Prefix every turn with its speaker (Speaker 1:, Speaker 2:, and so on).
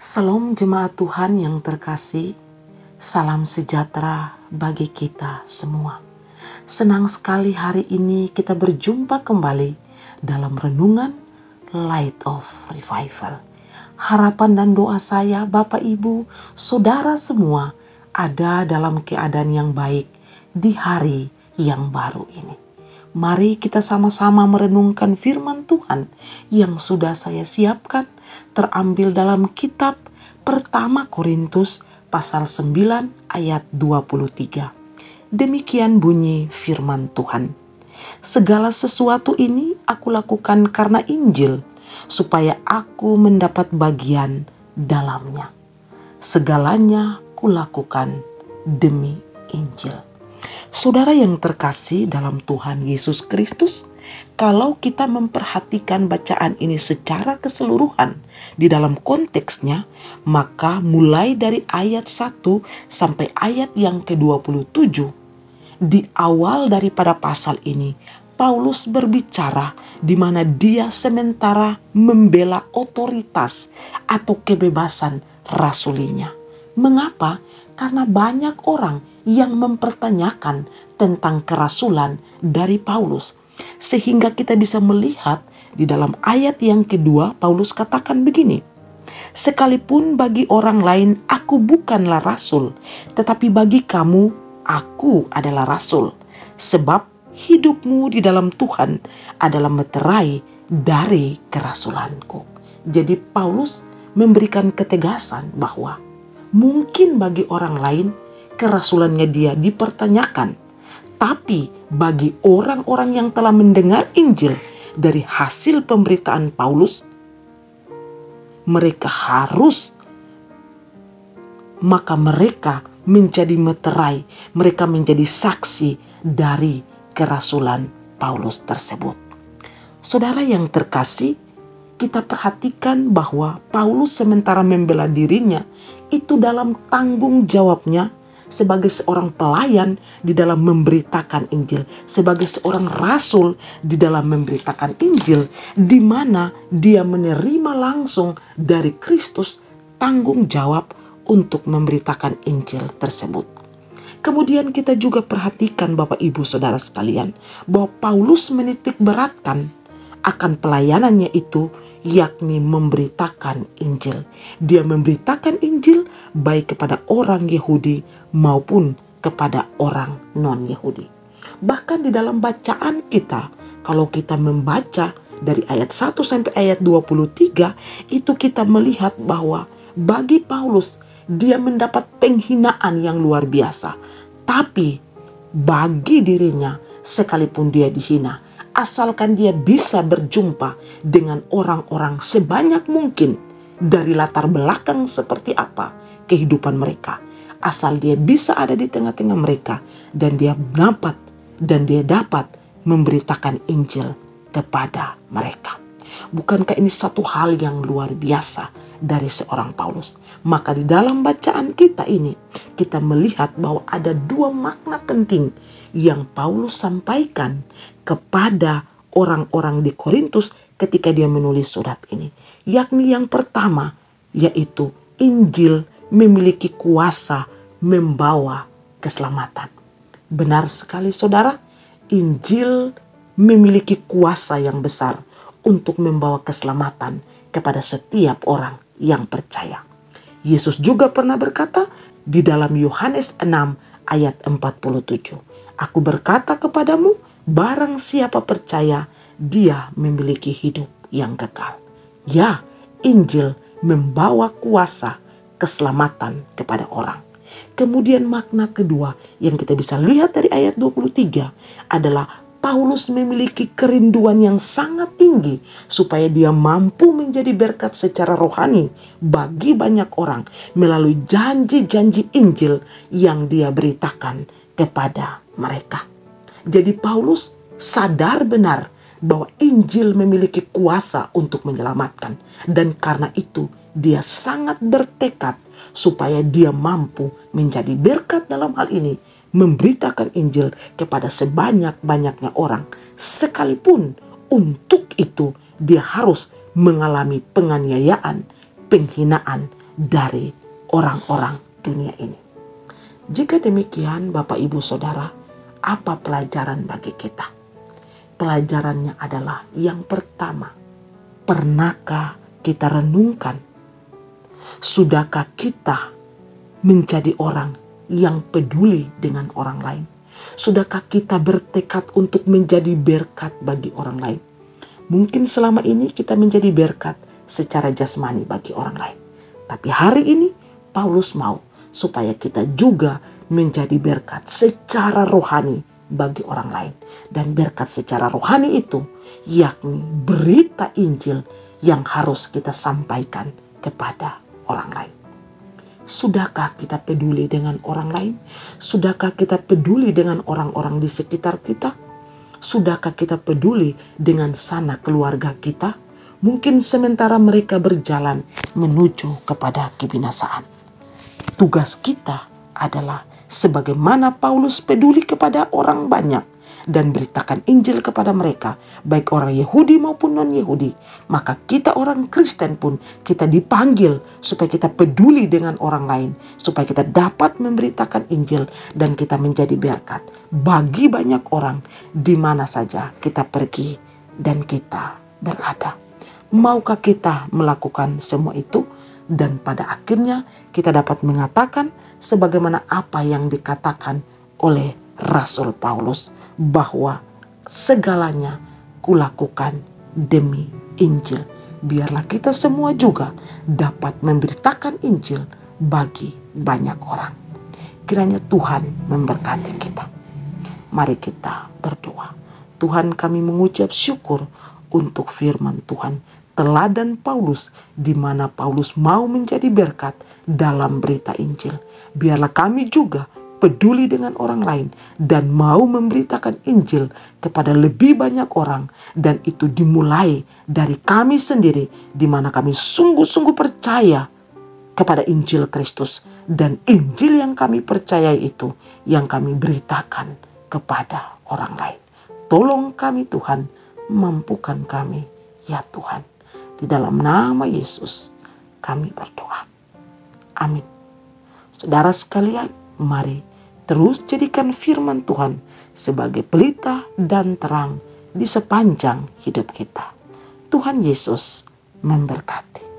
Speaker 1: Salam jemaat Tuhan yang terkasih, salam sejahtera bagi kita semua. Senang sekali hari ini kita berjumpa kembali dalam renungan Light of Revival. Harapan dan doa saya Bapak Ibu, Saudara semua ada dalam keadaan yang baik di hari yang baru ini. Mari kita sama-sama merenungkan firman Tuhan yang sudah saya siapkan terambil dalam kitab Pertama Korintus pasal 9 ayat 23. Demikian bunyi firman Tuhan. Segala sesuatu ini aku lakukan karena Injil, supaya aku mendapat bagian dalamnya. Segalanya kulakukan demi Injil. Saudara yang terkasih dalam Tuhan Yesus Kristus, kalau kita memperhatikan bacaan ini secara keseluruhan di dalam konteksnya, maka mulai dari ayat 1 sampai ayat yang ke-27, di awal daripada pasal ini, Paulus berbicara di mana dia sementara membela otoritas atau kebebasan rasulinya. Mengapa? Karena banyak orang yang mempertanyakan tentang kerasulan dari Paulus. Sehingga kita bisa melihat di dalam ayat yang kedua, Paulus katakan begini. Sekalipun bagi orang lain aku bukanlah rasul, tetapi bagi kamu aku adalah rasul. Sebab hidupmu di dalam Tuhan adalah meterai dari kerasulanku. Jadi Paulus memberikan ketegasan bahwa mungkin bagi orang lain kerasulannya dia dipertanyakan. Tapi bagi orang-orang yang telah mendengar Injil dari hasil pemberitaan Paulus, mereka menjadi meterai, mereka menjadi saksi dari kerasulan Paulus tersebut. Saudara yang terkasih, kita perhatikan bahwa Paulus sementara membela dirinya itu dalam tanggung jawabnya sebagai seorang pelayan di dalam memberitakan Injil, sebagai seorang rasul di dalam memberitakan Injil, di mana dia menerima langsung dari Kristus tanggung jawab untuk memberitakan Injil tersebut. Kemudian kita juga perhatikan Bapak Ibu Saudara sekalian, bahwa Paulus menitik beratkan akan pelayanannya itu, yakni memberitakan Injil. Dia memberitakan Injil baik kepada orang Yahudi maupun kepada orang non-Yahudi. Bahkan di dalam bacaan kita, kalau kita membaca dari ayat 1 sampai ayat 23, itu kita melihat bahwa bagi Paulus, dia mendapat penghinaan yang luar biasa. Tapi bagi dirinya, sekalipun dia dihina, asalkan dia bisa berjumpa dengan orang-orang sebanyak mungkin dari latar belakang seperti apa kehidupan mereka. Asal dia bisa ada di tengah-tengah mereka dan dia dapat memberitakan Injil kepada mereka. Bukankah ini satu hal yang luar biasa dari seorang Paulus? Maka di dalam bacaan kita ini, kita melihat bahwa ada dua makna penting yang Paulus sampaikan kepada orang-orang di Korintus ketika dia menulis surat ini. Yakni yang pertama, yaitu Injil memiliki kuasa membawa keselamatan. Benar sekali saudara, Injil memiliki kuasa yang besar untuk membawa keselamatan kepada setiap orang yang percaya. Yesus juga pernah berkata di dalam Yohanes 6 ayat 47. Aku berkata kepadamu, barang siapa percaya, dia memiliki hidup yang kekal. Ya, Injil membawa kuasa keselamatan kepada orang. Kemudian makna kedua yang kita bisa lihat dari ayat 23 adalah Paulus memiliki kerinduan yang sangat tinggi supaya dia mampu menjadi berkat secara rohani bagi banyak orang melalui janji-janji Injil yang dia beritakan kepada mereka. Jadi Paulus sadar benar bahwa Injil memiliki kuasa untuk menyelamatkan, dan karena itu dia sangat bertekad supaya dia mampu menjadi berkat dalam hal ini, memberitakan Injil kepada sebanyak-banyaknya orang, sekalipun untuk itu dia harus mengalami penganiayaan, penghinaan, dari orang-orang dunia ini. Jika demikian, Bapak Ibu Saudara, apa pelajaran bagi kita? Pelajarannya adalah yang pertama, pernahkah kita renungkan? Sudahkah kita menjadi orang yang peduli dengan orang lain? Sudahkah kita bertekad untuk menjadi berkat bagi orang lain? Mungkin selama ini kita menjadi berkat secara jasmani bagi orang lain. Tapi hari ini Paulus mau supaya kita juga menjadi berkat secara rohani bagi orang lain. Dan berkat secara rohani itu yakni berita Injil yang harus kita sampaikan kepada orang lain. Sudahkah kita peduli dengan orang lain? Sudahkah kita peduli dengan orang-orang di sekitar kita? Sudahkah kita peduli dengan sanak keluarga kita? Mungkin sementara mereka berjalan menuju kepada kebinasaan. Tugas kita adalah sebagaimana Paulus peduli kepada orang banyak dan beritakan Injil kepada mereka, baik orang Yahudi maupun non-Yahudi. Maka kita orang Kristen pun kita dipanggil supaya kita peduli dengan orang lain, supaya kita dapat memberitakan Injil dan kita menjadi berkat bagi banyak orang di mana saja kita pergi dan kita berada. Maukah kita melakukan semua itu? Dan pada akhirnya kita dapat mengatakan sebagaimana apa yang dikatakan oleh Rasul Paulus, bahwa segalanya kulakukan demi Injil. Biarlah kita semua juga dapat memberitakan Injil bagi banyak orang. Kiranya Tuhan memberkati kita. Mari kita berdoa. Tuhan, kami mengucap syukur untuk firman Tuhan, teladan Paulus, di mana Paulus mau menjadi berkat dalam berita Injil. Biarlah kami juga peduli dengan orang lain dan mau memberitakan Injil kepada lebih banyak orang, dan itu dimulai dari kami sendiri, di mana kami sungguh-sungguh percaya kepada Injil Kristus, dan Injil yang kami percayai itu yang kami beritakan kepada orang lain. Tolong kami Tuhan, mampukan kami ya Tuhan. Di dalam nama Yesus kami berdoa. Amin. Saudara sekalian, mari terus jadikan firman Tuhan sebagai pelita dan terang di sepanjang hidup kita. Tuhan Yesus memberkati.